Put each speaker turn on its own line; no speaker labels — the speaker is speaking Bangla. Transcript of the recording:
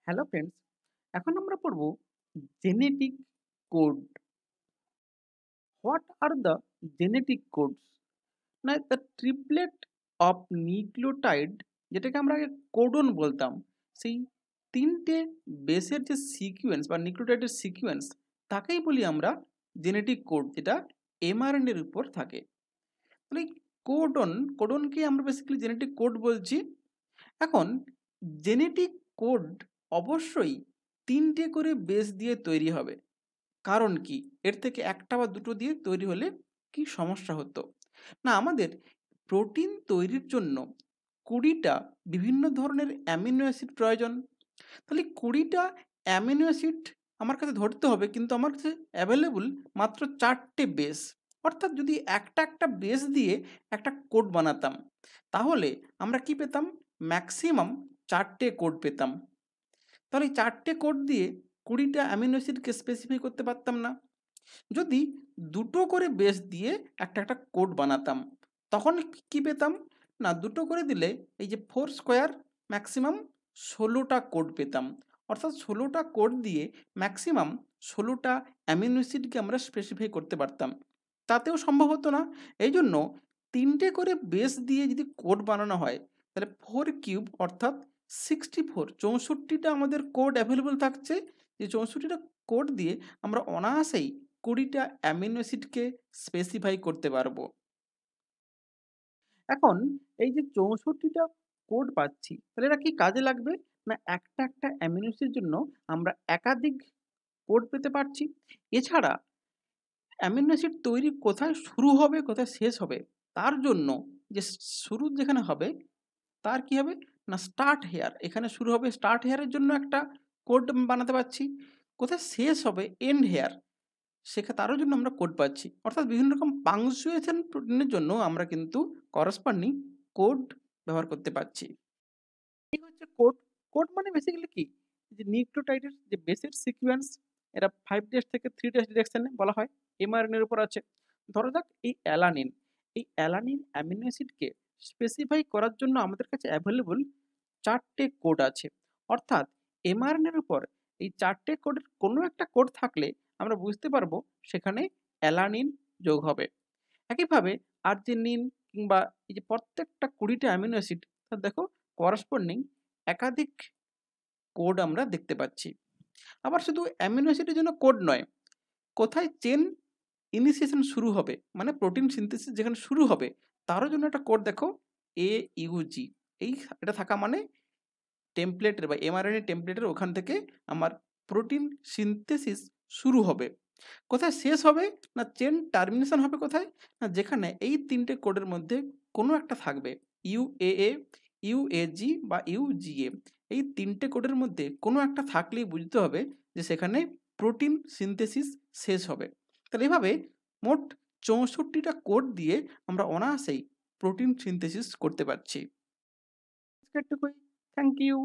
হ্যালো ফ্রেন্ডস, এখন আমরা পড়ব genetic code. What are the genetic codes? না, দ্য ট্রিপলেট অফ নিউক্লিওটাইড, যেটাকে আমরা আগে কোডন বলতাম। সেই তিনটে বেসের যে সিকুয়েন্স বা নিউক্লিওটাইডের সিকুয়েন্স, তাকেই বলি আমরা জেনেটিক কোড, যেটা এমআরএনএর উপর থাকে। তাহলে কোডনকে আমরা বেসিক্যালি জেনেটিক কোড বলছি। এখন জেনেটিক কোড অবশ্যই তিনটে করে বেস দিয়ে তৈরি হবে। কারণ কি? এর থেকে একটা বা দুটো দিয়ে তৈরি হলে কি সমস্যা হতো? না, আমাদের প্রোটিন তৈরির জন্য 20টা বিভিন্ন ধরনের অ্যামিনো অ্যাসিড প্রয়োজন। তাহলে 20টা অ্যামিনো অ্যাসিড আমার কাছে ধরতে হবে, কিন্তু আমার কাছে অ্যাভেলেবল মাত্র 4টে বেস। অর্থাৎ যদি একটা একটা বেস দিয়ে একটা কোড বানাতাম, তাহলে আমরা কি পেতাম? ম্যাক্সিমাম 4টে কোড পেতাম। তাহলে এই 4টে কোড দিয়ে 20টা অ্যামিনো অ্যাসিডকে স্পেসিফাই করতে পারতাম না। যদি দুটো করে বেস দিয়ে একটা একটা কোড বানাতাম, তখন কি পেতাম? না, দুটো করে দিলে এই যে 4 স্কোয়ার ম্যাক্সিমাম 16টা কোড পেতাম। অর্থাৎ 16টা কোড দিয়ে ম্যাক্সিমাম 16টা অ্যামিনো অ্যাসিডকে আমরা স্পেসিফাই করতে পারতাম। তাতেও সম্ভব হতো না। এই জন্য তিনটে করে বেস দিয়ে যদি কোড বানানো হয়, তাহলে 4³ অর্থাৎ 64, 64টা আমাদের কোড অ্যাভেলেবল থাকছে। যে 64টা কোড দিয়ে আমরা অনায়াসেই 20টা অ্যামিনো অ্যাসিডকে স্পেসিফাই করতে পারবো। এখন এই যে 64টা কোড পাচ্ছি, তাহলে এটা কি কাজে লাগবে? না, একটা একটা অ্যামিনো অ্যাসিডের জন্য আমরা একাধিক কোড পেতে পারছি। এছাড়া অ্যামিনো অ্যাসিড তৈরি কোথায় শুরু হবে, কোথায় শেষ হবে, তার জন্য যে শুরু যেখানে হবে, তার কি হবে? না, স্টার্ট হেয়ার, এখানে শুরু হবে, স্টার্ট হেয়ারের জন্য একটা কোড বানাতে পারছি। কোথায় শেষ হবে, এন্ড হেয়ার, তারও জন্য আমরা কোড পাচ্ছি। অর্থাৎ বিভিন্ন রকম পাংচুয়েশন প্রোটিনের জন্য আমরা কিন্তু করসপন্ডিং কোড ব্যবহার করতে পারছি। এই হচ্ছে কোড। কোড মানে বেসিক্যালি কি? যে নিউক্লিওটাইডের যে বেসের সিকোয়েন্স, এরা 5 ডেজ থেকে 3 ডেজ ডিরেকশনে বলা হয়, এমআরএনএ এর উপর আছে। ধরা যাক এই অ্যালানিন অ্যামিনো অ্যাসিডকে স্পেসিফাই করার জন্য আমাদের কাছে অ্যাভেলেবল 4টে কোড আছে। অর্থাৎ এমআরএনএ এর উপর এই 4টে কোডের কোনো একটা কোড থাকলে আমরা বুঝতে পারবো সেখানে অ্যালানিন যোগ হবে। একইভাবে আর্জিনিন কিংবা এই যে প্রত্যেকটা 20টা অ্যামিনো অ্যাসিড, দেখো করসপন্ডিং একাধিক কোড আমরা দেখতে পাচ্ছি। আবার শুধু অ্যামিনো অ্যাসিডের জন্য কোড নয়, কোথায় চেন ইনিশিয়েশন শুরু হবে, মানে প্রোটিন সিনথেসিস যেখানে শুরু হবে, তারও জন্য একটা কোড দেখো, AUG। এটা থাকা মানে টেমপ্লেটের বা এমআরএনএ টেমপ্লেটের ওখান থেকে আমার প্রোটিন সিনথেসিস শুরু হবে। কোথায় শেষ হবে? না, চেন টার্মিনেশন হবে কোথায়? না, যেখানে এই তিনটে কোডের মধ্যে কোনো একটা থাকবে, UAA, UAG বা UGA। এই তিনটে কোডের মধ্যে কোনো একটা থাকলেই বুঝতে হবে যে সেখানে প্রোটিন সিনথেসিস শেষ হবে। তাহলে এভাবে মোট 64টা কোড দিয়ে আমরা অনায়াসেই প্রোটিন সিনথেসিস করতে পারছি। Thank you.